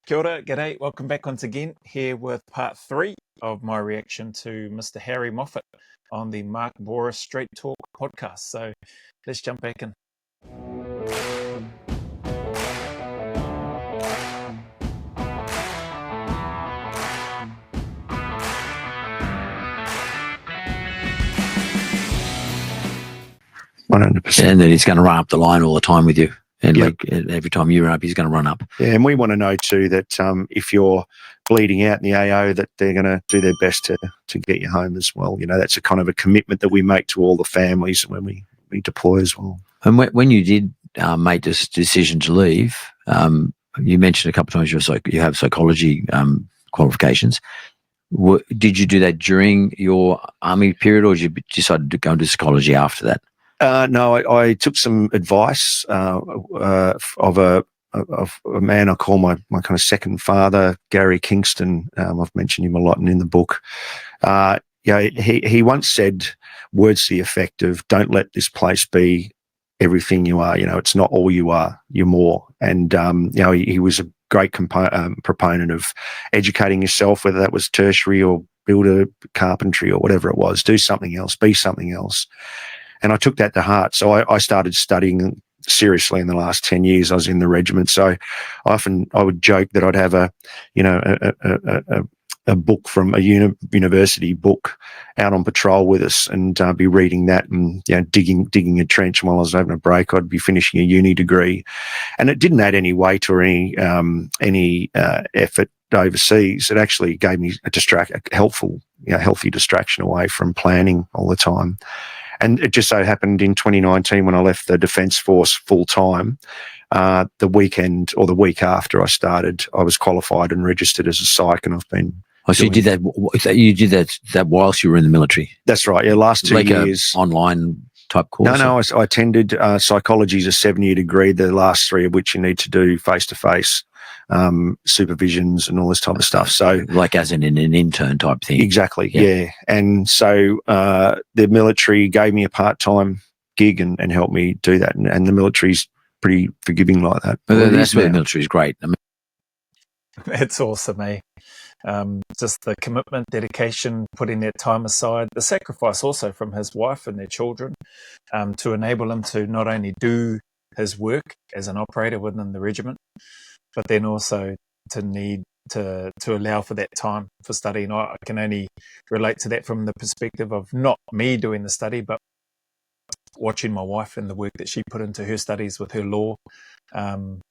Kia ora, g'day, welcome back once again, here with part 3 of my reaction to Mr. Harry Moffitt on the Mark Boris Straight Talk podcast. So let's jump back in. And then he's going to run up the line all the time with you. And like every time you run up, he's going to run up. Yeah, and we want to know too that if you're bleeding out in the AO, that they're going to do their best to get you home as well. You know, that's a kind of a commitment that we make to all the families when we deploy as well. And when you did make this decision to leave, you mentioned a couple of times you have psychology qualifications. Did you do that during your army period, or did you decide to go into psychology after that? No, I took some advice of a man I call my kind of second father, Gary Kingston. I've mentioned him a lot in the book. He once said words to the effect of, "Don't let this place be everything you are. You know, it's not all you are. You're more." And he was a great proponent of educating yourself, whether that was tertiary or builder carpentry or whatever it was. Do something else. Be something else. And I took that to heart. So I started studying seriously in the last 10 years. I was in the regiment. So I would joke that I'd have a book from a university book out on patrol with us and be reading that and digging a trench. And while I was having a break, I'd be finishing a uni degree. And it didn't add any weight or any effort overseas. It actually gave me a healthy distraction away from planning all the time. And it just so happened in 2019 when I left the Defence Force full time, the weekend or the week after I started, I was qualified and registered as a psych, and I've been. Oh, so you did that? You did that whilst you were in the military? That's right. Yeah, last 2 years. Like online type course? No. I attended psychology as a 7-year degree. The last 3 of which you need to do face-to-face supervisions and all this type of stuff. So, like as in an intern type thing. Exactly. Yeah. And so the military gave me a part-time gig and helped me do that. And the military's pretty forgiving like that. Well, that's where the military's great. I mean, it's awesome, eh? Just the commitment, dedication, putting that time aside, the sacrifice also from his wife and their children to enable him to not only do his work as an operator within the regiment, but then also to allow for that time for study. And I can only relate to that from the perspective of not me doing the study, but watching my wife and the work that she put into her studies with her law, and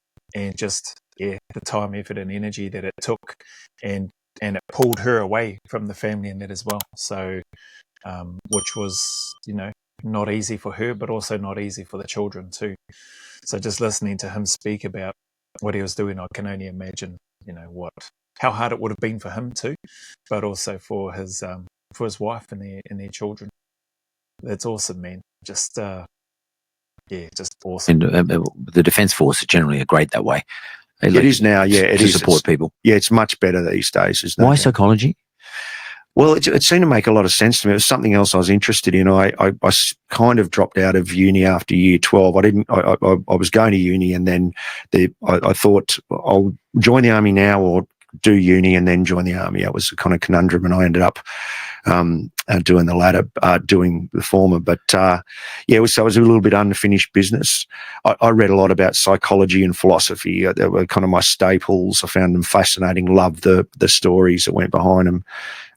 just the time, effort, and energy that it took, and it pulled her away from the family and that as well. So, which was not easy for her, but also not easy for the children too. So just listening to him speak about what he was doing, I can only imagine, how hard it would have been for him too, but also for his wife and their children. That's awesome, man. Just awesome. And the Defence Force generally are great that way. It is now, yeah. To support people. Yeah, it's much better these days. Why psychology? Well, it seemed to make a lot of sense to me. It was something else I was interested in. I kind of dropped out of uni after year 12. I was going to uni, and then I thought I'll join the army now or do uni and then join the army. That was a kind of conundrum, and I ended up doing the latter, doing the former. But it was a little bit unfinished business. I read a lot about psychology and philosophy. They were kind of my staples. I found them fascinating. Loved the stories that went behind them.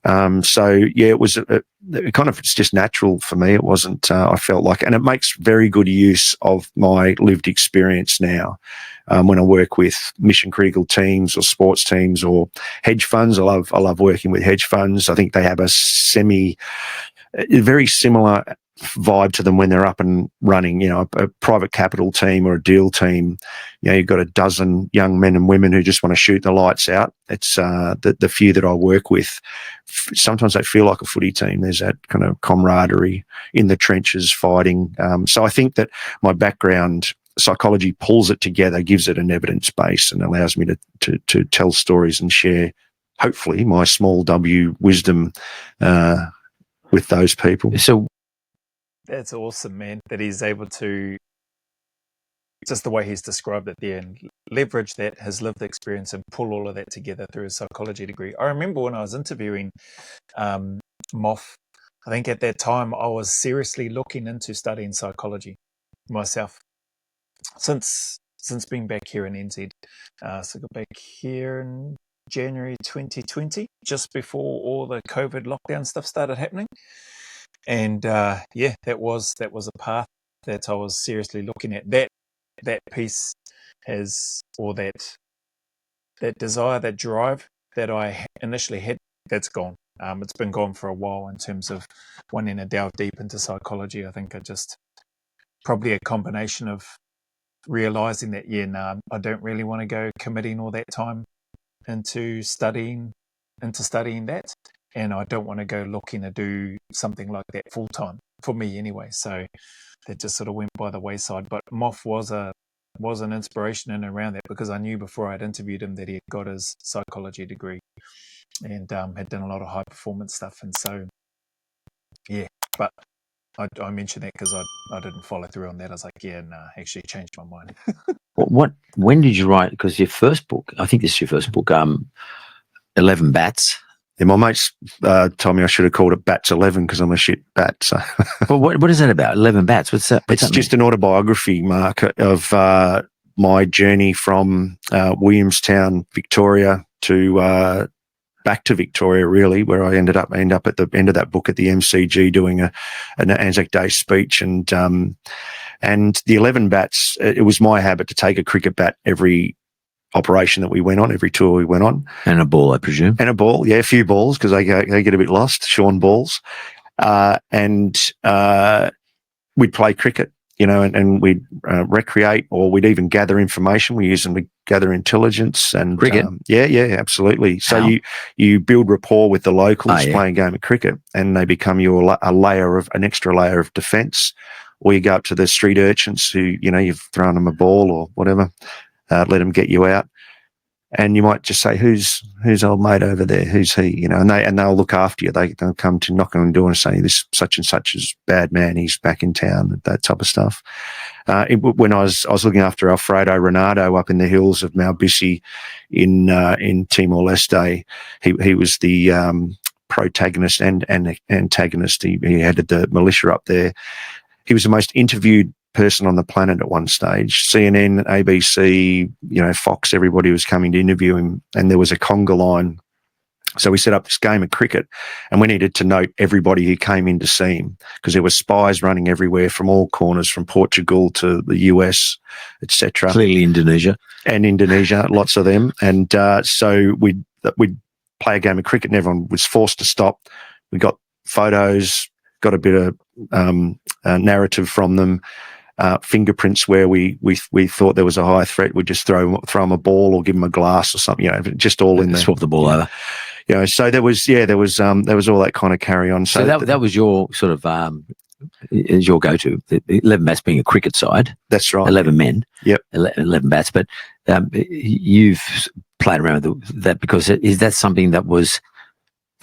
It was it's just natural for me. It wasn't, I felt like, and it makes very good use of my lived experience now. When I work with mission critical teams or sports teams or hedge funds, I love working with hedge funds. I think they have a very similar vibe to them when they're up and running. A private capital team or a deal team, you've got a dozen young men and women who just want to shoot the lights out. It's the few that I work with, sometimes they feel like a footy team. There's that kind of camaraderie in the trenches fighting. So I think that my background, psychology, pulls it together, gives it an evidence base, and allows me to tell stories and share, hopefully, my small W wisdom with those people. So that's awesome, man, that he's able to just the way he's described it there, and leverage that, his lived experience, and pull all of that together through his psychology degree. I remember when I was interviewing Moff, I think at that time I was seriously looking into studying psychology myself since being back here in NZ. So I got back here in January 2020, just before all the COVID lockdown stuff started happening. And that was a path that I was seriously looking at. That piece has, or that desire, that drive that I initially had, that's gone. It's been gone for a while in terms of wanting to delve deep into psychology. I think I just probably a combination of realizing that I don't really want to go committing all that time into studying that, and I don't want to go looking to do something like that full time for me anyway. So that just sort of went by the wayside. But Moff was an inspiration in and around that, because I knew before I'd interviewed him that he had got his psychology degree and had done a lot of high performance stuff. And so, but I mentioned that because I didn't follow through on that. I was like, actually changed my mind. When did you write? Because your first book, I think this is your first book, 11 Bats. Yeah, my mates told me I should have called it Bats 11 because I'm a shit bat. So. Well, what is that about? 11 Bats? What's that? It's just an autobiography, Mark, of my journey from Williamstown, Victoria, to back to Victoria, really, where I end up at the end of that book at the MCG doing an Anzac Day speech, and the 11 bats. It was my habit to take a cricket bat every operation that we went on, every tour we went on, and a ball, I presume, and a ball, a few balls because they get a bit lost, Sean balls, and we'd play cricket. And we'd recreate, or we'd even gather information. We use them to gather intelligence and cricket. Absolutely. So you build rapport with the locals playing a game of cricket, and they become an extra layer of defence. Or you go up to the street urchins who you've thrown them a ball or whatever, let them get you out, and you might just say, "Who's old mate over there? Who's he?" And they'll look after you. They'll come to knock on the door and say, "This such and such is bad man. He's back in town." That type of stuff. When I was looking after Alfredo Renato up in the hills of Malbisi in Timor Leste, he was the protagonist and antagonist. He headed the militia up there. He was the most interviewed person on the planet at one stage. CNN, ABC, Fox, everybody was coming to interview him, and there was a conga line. So we set up this game of cricket, and we needed to note everybody who came in to see him, because there were spies running everywhere from all corners, from Portugal to the US, etc. Clearly Indonesia, lots of them. And so we'd play a game of cricket, and everyone was forced to stop. We got photos, got a bit of narrative from them. Fingerprints where we thought there was a high threat, we'd just throw them a ball or give them a glass or something, just all in there. Swap the ball over. So there was all that kind of carry on. So that was your sort of is your go-to. The 11 bats being a cricket side. That's right. 11 men. Yep. 11 bats. But you've played around with that because is that something that was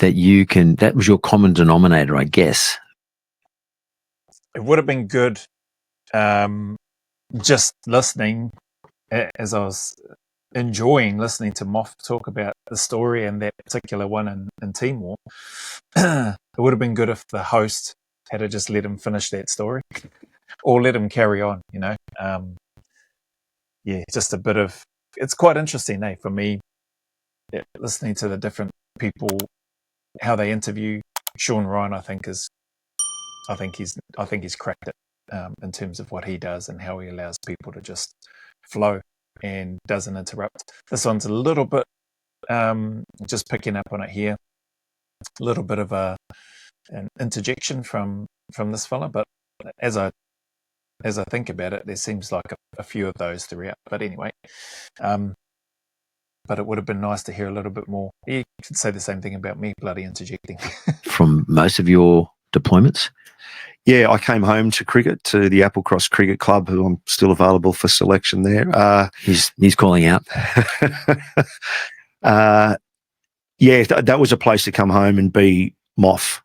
your common denominator, I guess. It would have been good just listening, as I was enjoying listening to Moff talk about the story and that particular one in Timor. It would have been good if the host had just let him finish that story or let him carry on, just a bit of, it's quite interesting, for me, listening to the different people, how they interview Sean Ryan. I think he's cracked it in terms of what he does and how he allows people to just flow and doesn't interrupt. This one's a little bit, just picking up on it here, a little bit of an interjection from this fella, but as I think about it, there seems like a few of those throughout. But anyway, but it would have been nice to hear a little bit more. You could say the same thing about me, bloody interjecting. From most of your deployments? Yeah, I came home to cricket, to the Applecross Cricket Club, who I'm still available for selection there. He's calling out. That was a place to come home and be Moff.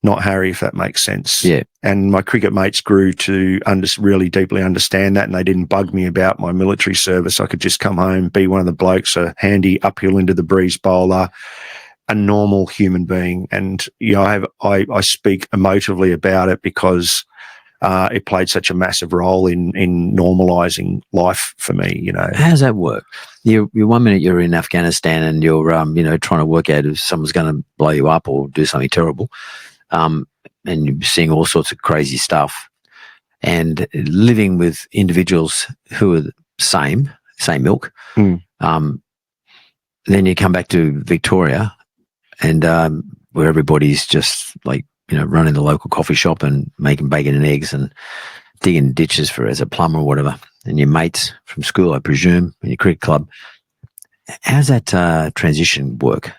not Harry, if that makes sense. Yeah. And my cricket mates grew to really deeply understand that, and they didn't bug me about my military service. I could just come home, be one of the blokes, a handy uphill into the breeze bowler, a normal human being. And, I speak emotively about it because it played such a massive role in normalising life for me, How does that work? You're 1 minute you're in Afghanistan and you're, trying to work out if someone's going to blow you up or do something terrible. And you're seeing all sorts of crazy stuff and living with individuals who are the same milk. Then you come back to Victoria and where everybody's just like, running the local coffee shop and making bacon and eggs and digging ditches as a plumber or whatever, and your mates from school, I presume, and your cricket club. How's that transition work?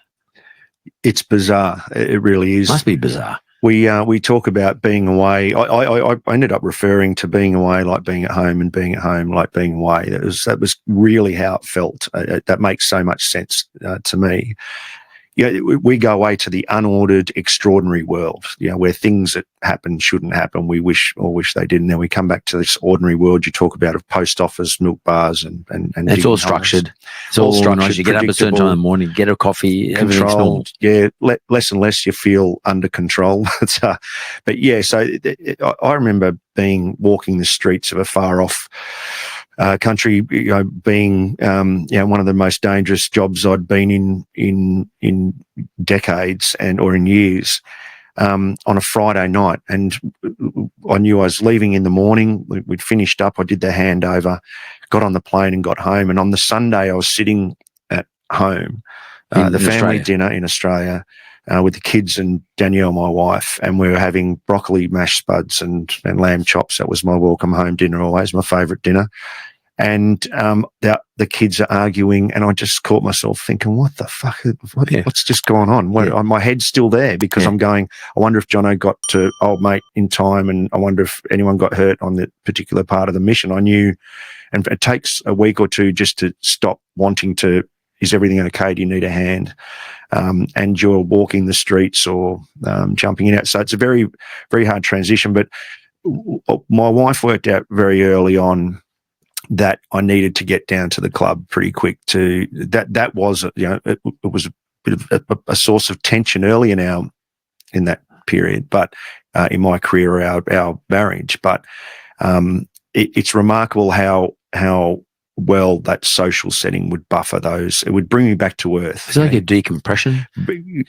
It's bizarre. It really is. Must be bizarre. We talk about being away. I ended up referring to being away like being at home, and being at home like being away. That was really how it felt. That makes so much sense to me. We go away to the unordered, extraordinary world, where things that happen shouldn't happen. We wish they didn't. Then we come back to this ordinary world you talk about of post office, milk bars, and it's all structured. It's all structured. You get up at a certain time in the morning, get a coffee, everything's normal. Yeah, less and less you feel under control. But yeah, so I remember walking the streets of a far off country, being one of the most dangerous jobs I'd been in decades or in years, on a Friday night. And I knew I was leaving in the morning. We'd finished up. I did the handover, got on the plane and got home. And on the Sunday, I was sitting at home, the family dinner in Australia, with the kids and Danielle, my wife, and we were having broccoli mashed spuds and lamb chops. That was my welcome home dinner, always my favourite dinner. And the kids are arguing, and I just caught myself thinking, what the fuck? What's just going on? My head's still there because I'm going, I wonder if Jono got to old mate in time, and I wonder if anyone got hurt on that particular part of the mission. I knew, and it takes a week or two just to stop wanting to, is everything okay? Do you need a hand? And you're walking the streets or jumping in and out. So it's a very, very hard transition. But my wife worked out very early on that I needed to get down to the club pretty quick. That was, it was a bit of a source of tension early in that period, but in my career, our marriage. But it's remarkable how well that social setting would buffer those. It would bring me back to earth. It's like a decompression.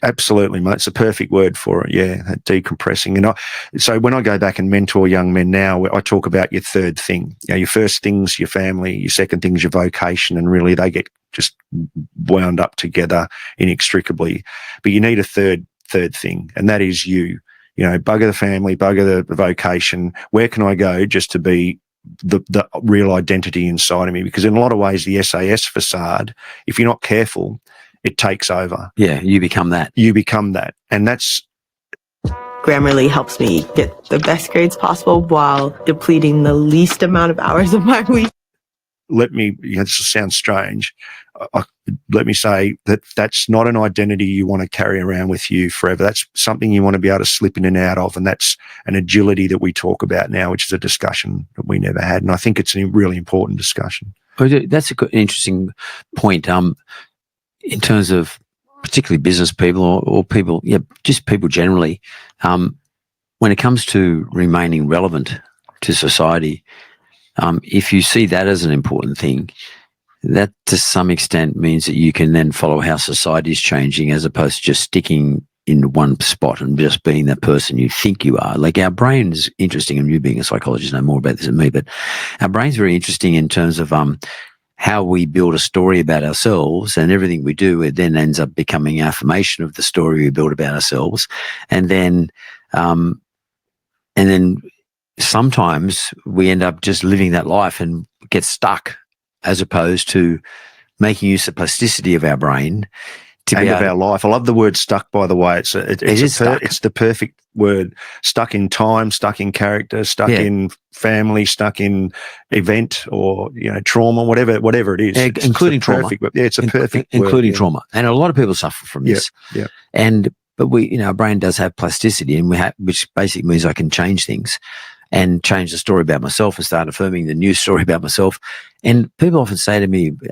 Absolutely, mate. It's a perfect word for it. Yeah, decompressing. And so when I go back and mentor young men now, I talk about your third thing. Your first thing's your family. Your second thing's your vocation, and really they get just wound up together inextricably. But you need a third thing, and that is you. Bugger the family, bugger the vocation. Where can I go just to be the real identity inside of me? Because in a lot of ways, the SAS facade, if you're not careful, it takes over. Yeah, you become that. And that's... Grammarly helps me get the best grades possible while depleting the least amount of hours of my week. This sounds strange. Let me say that's not an identity you want to carry around with you forever. That's something you want to be able to slip in and out of. And that's an agility that we talk about now, which is a discussion that we never had. And I think it's a really important discussion. That's an interesting point. In terms of particularly business people or people, just people generally, when it comes to remaining relevant to society, if you see that as an important thing, that to some extent means that you can then follow how society is changing as opposed to just sticking in one spot and just being that person you think you are. Like our brain is interesting, and you being a psychologist know more about this than me, but our brain's very interesting in terms of how we build a story about ourselves, and everything we do, it then ends up becoming affirmation of the story we build about ourselves. And then sometimes we end up just living that life and get stuck, as opposed to making use of plasticity of our brain and of our life. I love the word stuck, by the way. It's the perfect word. Stuck in time, stuck in character, stuck in family, stuck in event or trauma, whatever it is. Including trauma. It's a perfect word. Including trauma. And a lot of people suffer from this. Yeah. And but our brain does have plasticity, and which basically means I can change things and change the story about myself and start affirming the new story about myself. And people often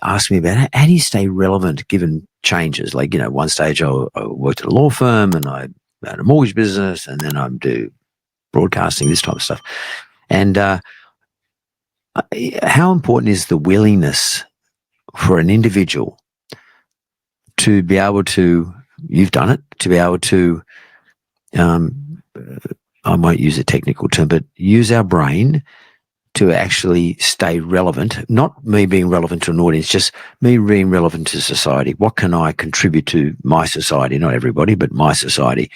ask me about how do you stay relevant given changes? Like, one stage I worked at a law firm and I had a mortgage business, and then I do broadcasting, this type of stuff. And how important is the willingness for an individual to be able to, you've done it, to be able to, I might use a technical term, but use our brain to actually stay relevant, not me being relevant to an audience, just me being relevant to society. What can I contribute to my society? Not everybody, but my society.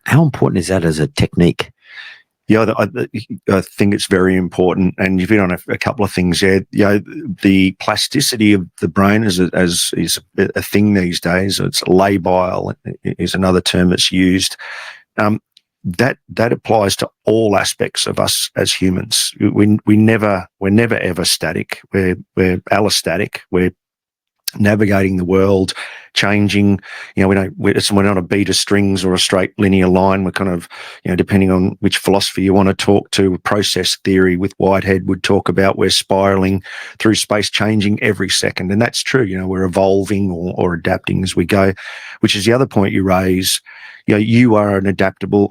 How important is that as a technique? Yeah, I think it's very important, and you've hit on a couple of things there. The plasticity of the brain is a thing these days. It's labile is another term that's used. That applies to all aspects of us as humans. We're never ever static. We're allostatic. We're navigating the world, changing. We're not a beat of strings or a straight linear line. We're kind of, depending on which philosophy you want to talk to, process theory with Whitehead would talk about, we're spiraling through space, changing every second. And that's true. We're evolving or adapting as we go, which is the other point you raise. You are an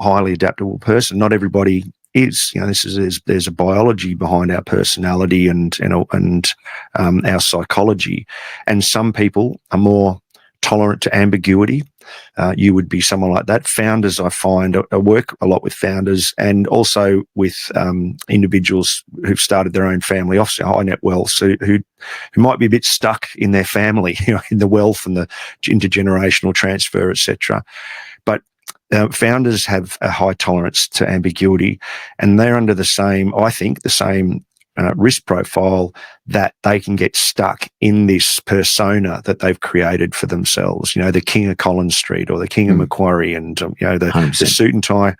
highly adaptable person. Not everybody is. There's a biology behind our personality and our psychology, and some people are more tolerant to ambiguity. You would be someone like that. Founders, I find, I work a lot with founders and also with individuals who've started their own family office, high net wealth, who might be a bit stuck in their family, in the wealth and the intergenerational transfer, etc. But founders have a high tolerance to ambiguity, and they're under the same risk profile, that they can get stuck in this persona that they've created for themselves. The king of Collins Street or the king of Macquarie, and the suit and tie.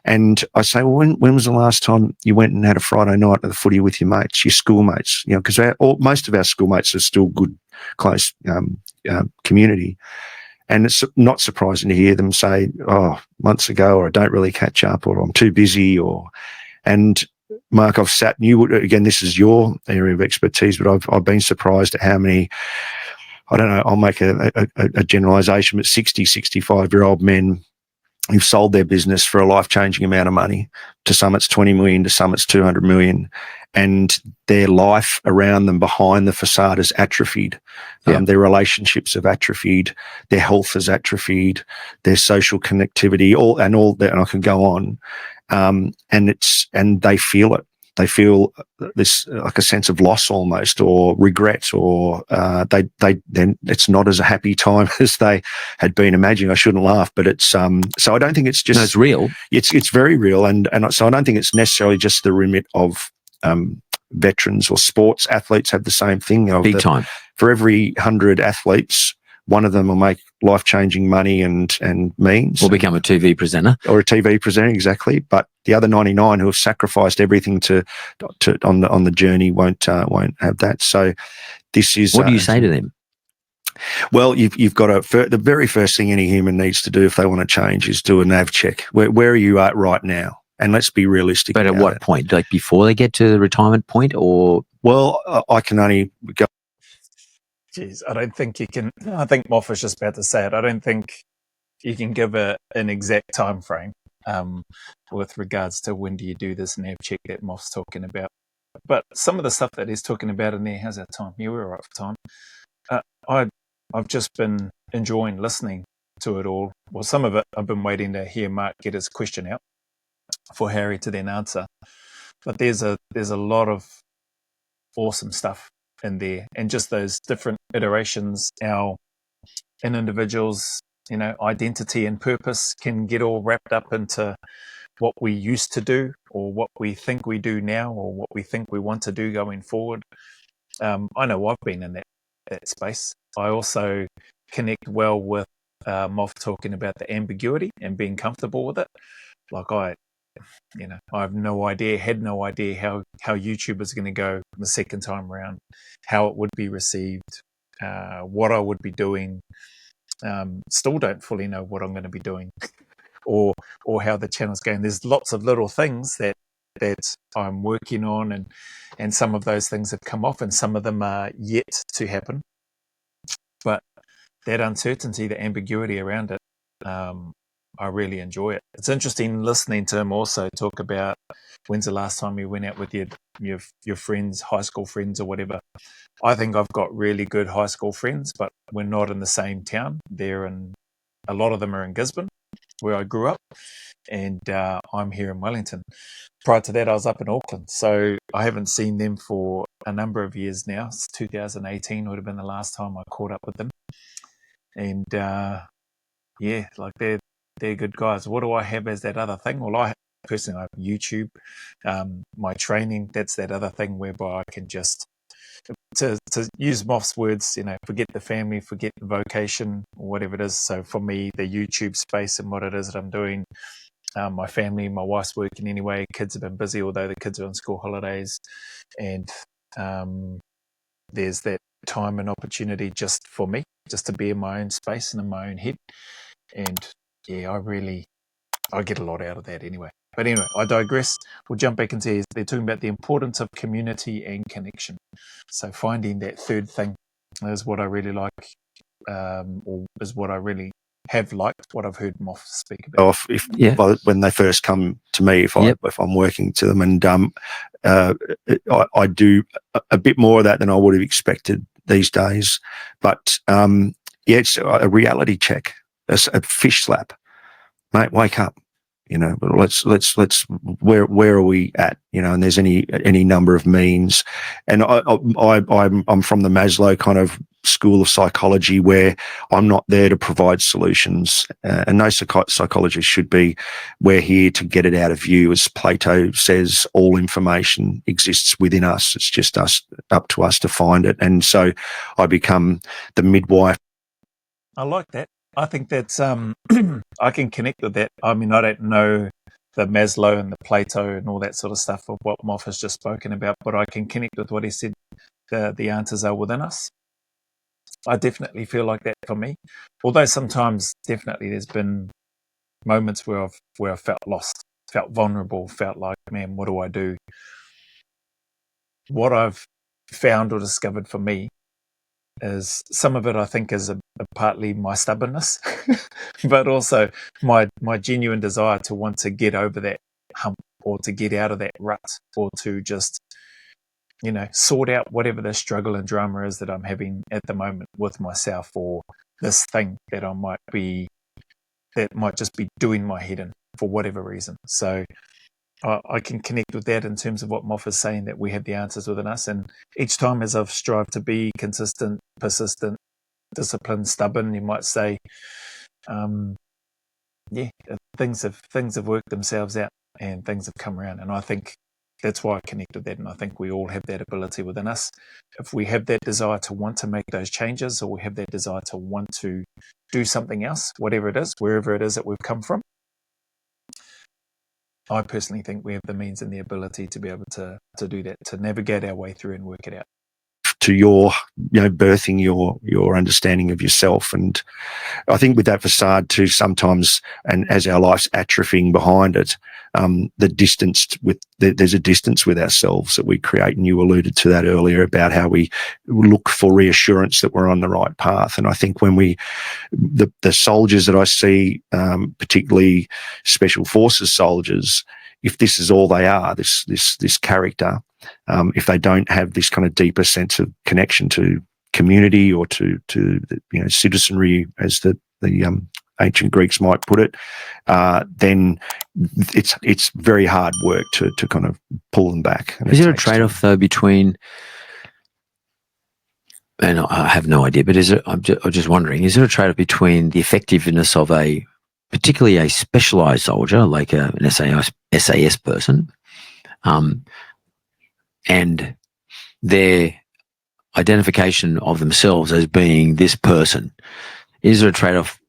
And I say, well, when was the last time you went and had a Friday night at the footy with your mates, your schoolmates? Because most of our schoolmates are still good, close community. And it's not surprising to hear them say, "Oh, months ago," or "I don't really catch up," or "I'm too busy," and Mark, I've sat, and you would, again, this is your area of expertise, but I've been surprised at how many, I don't know, I'll make a generalisation, but 60, 65-year-old men who've sold their business for a life-changing amount of money. To some it's 20 million, to some it's 200 million. And their life around them, behind the facade, has atrophied. Yeah. Their relationships have atrophied. Their health has atrophied. Their social connectivity, all that, and I can go on. And they feel it. They feel this, like a sense of loss almost, or regret, or then it's not as a happy time as they had been imagining. I shouldn't laugh, but it's so I don't think it's just, no, it's real. It's very real, and so I don't think it's necessarily just the remit of veterans or sports athletes. Have the same thing. Big time. For every 100 athletes, one of them will make life-changing money and means. Or become a TV presenter. Or a TV presenter, exactly. But the other 99 who have sacrificed everything to on the journey won't have that. So this is. What do you say to them? Well, you've got the very first thing any human needs to do if they want to change is do a nav check. Where are you at right now? And let's be realistic. But at what point? Like before they get to the retirement point, or? Well, I can only go. Jeez, I don't think you can. I think Moffitt's just about to say it. I don't think you can give an exact time frame with regards to when do you do this nav check that Moff's talking about. But some of the stuff that he's talking about in there, how's that time? Yeah, we're all right for time. I've just been enjoying listening to it all. Well, some of it I've been waiting to hear Mark get his question out for Harry to then answer. But there's a lot of awesome stuff in there, and just those different iterations, in individuals, identity and purpose can get all wrapped up into what we used to do, or what we think we do now, or what we think we want to do going forward. I know I've been in that space. I also connect well with Moff talking about the ambiguity and being comfortable with it. Like I have no idea, had no idea how YouTube is going to go the second time around, how it would be received, what I would be doing. Still don't fully know what I'm going to be doing or how the channel's going. There's lots of little things that I'm working on, and some of those things have come off and some of them are yet to happen. But that uncertainty, the ambiguity around it, I really enjoy it. It's interesting listening to him also talk about when's the last time you went out with your friends, high school friends or whatever. I think I've got really good high school friends, but we're not in the same town. A lot of them are in Gisborne, where I grew up, and I'm here in Wellington. Prior to that, I was up in Auckland, so I haven't seen them for a number of years now. It's 2018 would have been the last time I caught up with them, and like they're good guys. What do I have as that other thing? Well, I personally have YouTube, my training. That's that other thing whereby I can just, to use Moff's words, forget the family, forget the vocation, or whatever it is. So for me, the YouTube space and what it is that I'm doing, my family, my wife's working anyway. Kids have been busy, although the kids are on school holidays, and there's that time and opportunity just for me, just to be in my own space and in my own head. And yeah, I get a lot out of that anyway. But anyway, I digress. We'll jump back into, they're talking about the importance of community and connection. So finding that third thing is what I really like, or is what I really have liked, what I've heard Moff speak about. When they first come to me, if I'm working to them, and I do a bit more of that than I would have expected these days. But it's a reality check, a fish slap. Mate, wake up. Let's where are we at? And there's any number of means. And I'm from the Maslow kind of school of psychology, where I'm not there to provide solutions, and no psychologist should be. We're here to get it out of you, as Plato says. All information exists within us. It's just up to us to find it. And so I become the midwife. I like that. I think that's I can connect with that. I mean, I don't know the Maslow and the Plato and all that sort of stuff of what Moff has just spoken about, but I can connect with what he said. The answers are within us. I definitely feel like that for me. Although sometimes, definitely, there's been moments where I've felt lost, felt vulnerable, felt like, man, what do I do? What I've found or discovered for me is some of it, I think, is partly my stubbornness, but also my genuine desire to want to get over that hump, or to get out of that rut, or to just, sort out whatever the struggle and drama is that I'm having at the moment with myself, or this thing that might just be doing my head in for whatever reason. So I can connect with that in terms of what Moff is saying, that we have the answers within us. And each time, as I've strived to be consistent, persistent, disciplined, stubborn, you might say, things have worked themselves out and things have come around. And I think that's why I connect with that. And I think we all have that ability within us. If we have that desire to want to make those changes, or we have that desire to want to do something else, whatever it is, wherever it is that we've come from, I personally think we have the means and the ability to be able to do that, to navigate our way through and work it out. To your, birthing your understanding of yourself. And I think with that facade too, sometimes, and as our life's atrophying behind it, there's a distance with ourselves that we create. And you alluded to that earlier about how we look for reassurance that we're on the right path. And I think when the soldiers that I see, particularly special forces soldiers, if this is all they are, this character, if they don't have this kind of deeper sense of connection to community, or to citizenry, as the ancient Greeks might put it, then it's very hard work to kind of pull them back. And is there a trade-off though between? And I have no idea, but I'm just wondering, is there a trade-off between the effectiveness of particularly a specialized soldier, like an SAS person, and their identification of themselves as being this person? Is there a trade-off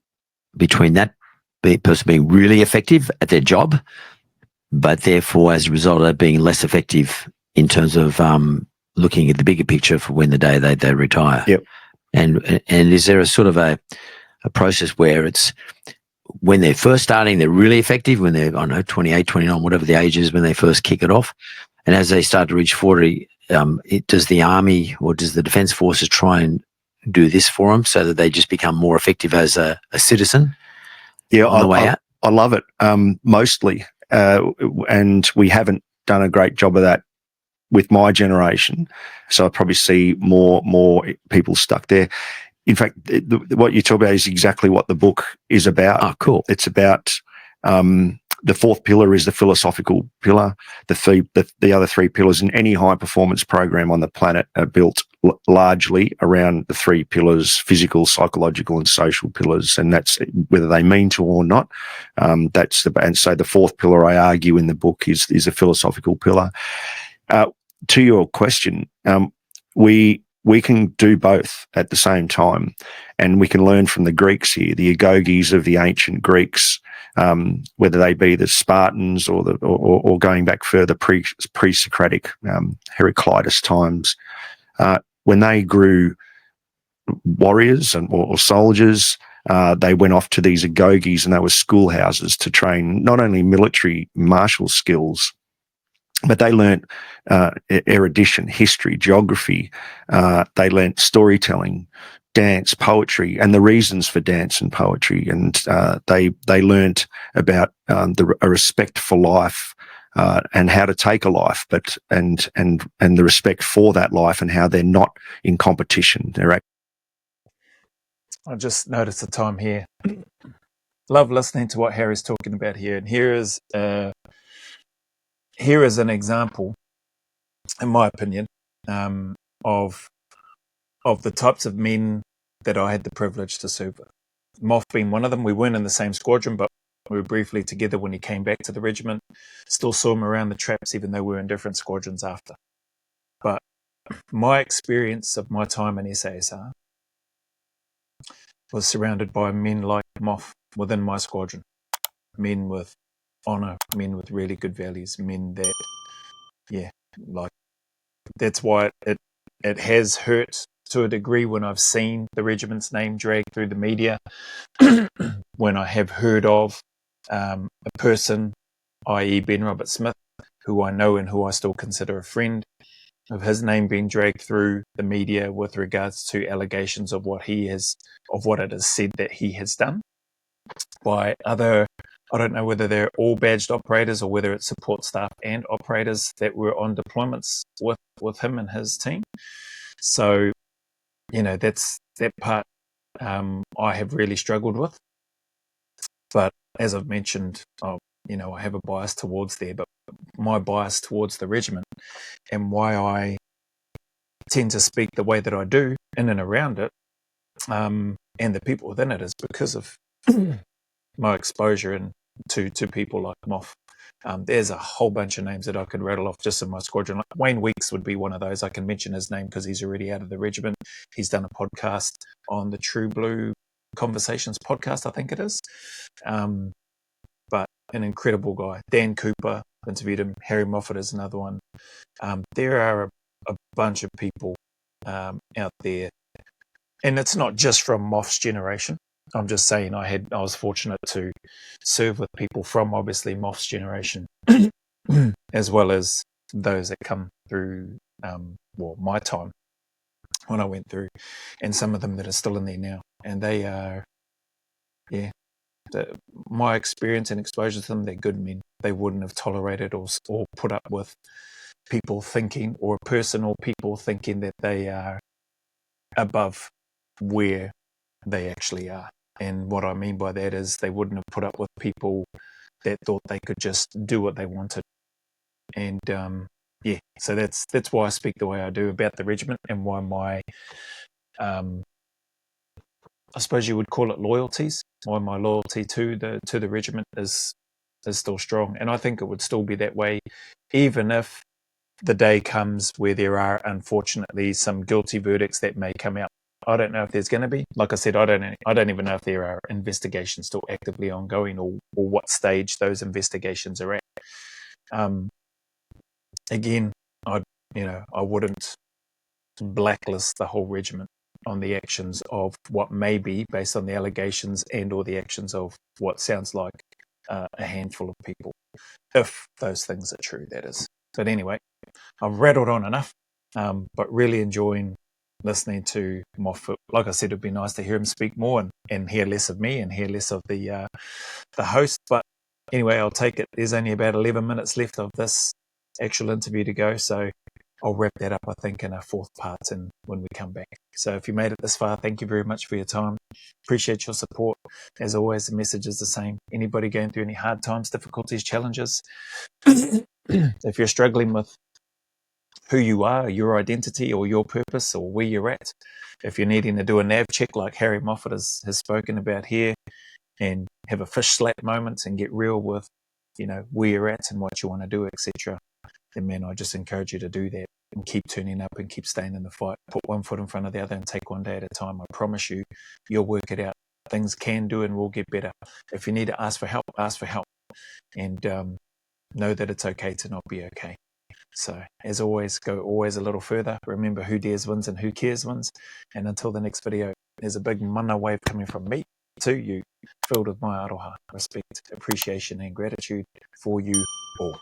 between that person being really effective at their job, but therefore, as a result of that, being less effective in terms of looking at the bigger picture for when the day they retire? Yep. And is there a sort of a a process where it's when they're first starting, they're really effective when they're, I don't know, 28, 29, whatever the age is when they first kick it off. And as they start to reach 40, does the Army or does the Defence Forces try and do this for them so that they just become more effective as a citizen on the way out? I love it, mostly. And we haven't done a great job of that with my generation. So I probably see more people stuck there. In fact, what you talk about is exactly what the book is about. Oh, cool. It's about the fourth pillar is the philosophical pillar. The other three pillars in any high performance program on the planet are built largely around the three pillars: physical, psychological, and social pillars. And that's whether they mean to or not. And so the fourth pillar, I argue in the book, is a philosophical pillar. To your question, we can do both at the same time, and we can learn from the Greeks here, the agogis of the ancient Greeks, whether they be the Spartans or going back further pre-Socratic Heraclitus times. When they grew warriors or soldiers, they went off to these agogis, and they were schoolhouses to train not only military martial skills, but they learnt erudition, history, geography. They learnt storytelling, dance, poetry, and the reasons for dance and poetry. And they learnt about a respect for life and how to take a life, and the respect for that life and how they're not in competition. I just noticed the time here. Love listening to what Harry's talking about here, and here is an example, in my opinion, of the types of men that I had the privilege to serve with. Moff being one of them. We weren't in the same squadron, but we were briefly together when he came back to the regiment. Still saw him around the traps, even though we were in different squadrons after. But my experience of my time in SASR was surrounded by men like Moff within my squadron. Men with honour, men with really good values, men that, that's why it has hurt to a degree when I've seen the regiment's name dragged through the media, when I have heard of a person, i.e. Ben Robert Smith, who I know and who I still consider a friend, of his name being dragged through the media with regards to allegations of what it is said that he has done by other, I don't know whether they're all badged operators or whether it's support staff and operators that were on deployments with him and his team. So, that's that part I have really struggled with. But as I've mentioned, I have a bias towards there, but my bias towards the regiment and why I tend to speak the way that I do in and around it, and the people within it, is because of my exposure to people like Moff. There's a whole bunch of names that I could rattle off just in my squadron. Like Wayne Weeks would be one of those. I can mention his name because he's already out of the regiment. He's done a podcast on the True Blue Conversations podcast, I think it is. But an incredible guy. Dan Cooper, interviewed him. Harry Moffitt is another one. There are a bunch of people out there, and it's not just from Moff's generation. I'm just saying I was fortunate to serve with people from obviously Moff's generation, as well as those that come through my time when I went through, and some of them that are still in there now. And they are, my experience and exposure to them, they're good men. They wouldn't have tolerated or put up with people thinking, or a person or people thinking that they are above where they actually are. And what I mean by that is they wouldn't have put up with people that thought they could just do what they wanted. And so that's why I speak the way I do about the regiment, and why my I suppose you would call it loyalties, why my loyalty to the regiment is still strong. And I think it would still be that way even if the day comes where there are unfortunately some guilty verdicts that may come out. I don't know if there's going to be. Like I said, I don't even know if there are investigations still actively ongoing, or what stage those investigations are at. Again, I wouldn't blacklist the whole regiment. on the actions of what may be based on the allegations and or the actions of what sounds like a handful of people, if those things are true, that is. But anyway, I've rattled on enough, but really enjoying listening to Moffitt. Like I said, it'd be nice to hear him speak more and hear less of me and hear less of the host. But anyway, I'll take it. There's only about 11 minutes left of this actual interview to go, so I'll wrap that up, I think, in a fourth part and when we come back. So if you made it this far, thank you very much for your time. Appreciate your support. As always, the message is the same. Anybody going through any hard times, difficulties, challenges, if you're struggling with who you are, your identity or your purpose or where you're at, if you're needing to do a nav check like Harry Moffitt has spoken about here and have a fish slap moment and get real with, where you're at and what you want to do, etc., then man, I just encourage you to do that and keep turning up and keep staying in the fight. Put one foot in front of the other and take one day at a time. I promise you, you'll work it out. Things can do and will get better. If you need to ask for help, ask for help. And know that it's okay to not be okay. So as always, go always a little further. Remember, who dares wins and who cares wins. And until the next video, there's a big mana wave coming from me to you, filled with my aroha, respect, appreciation and gratitude for you all.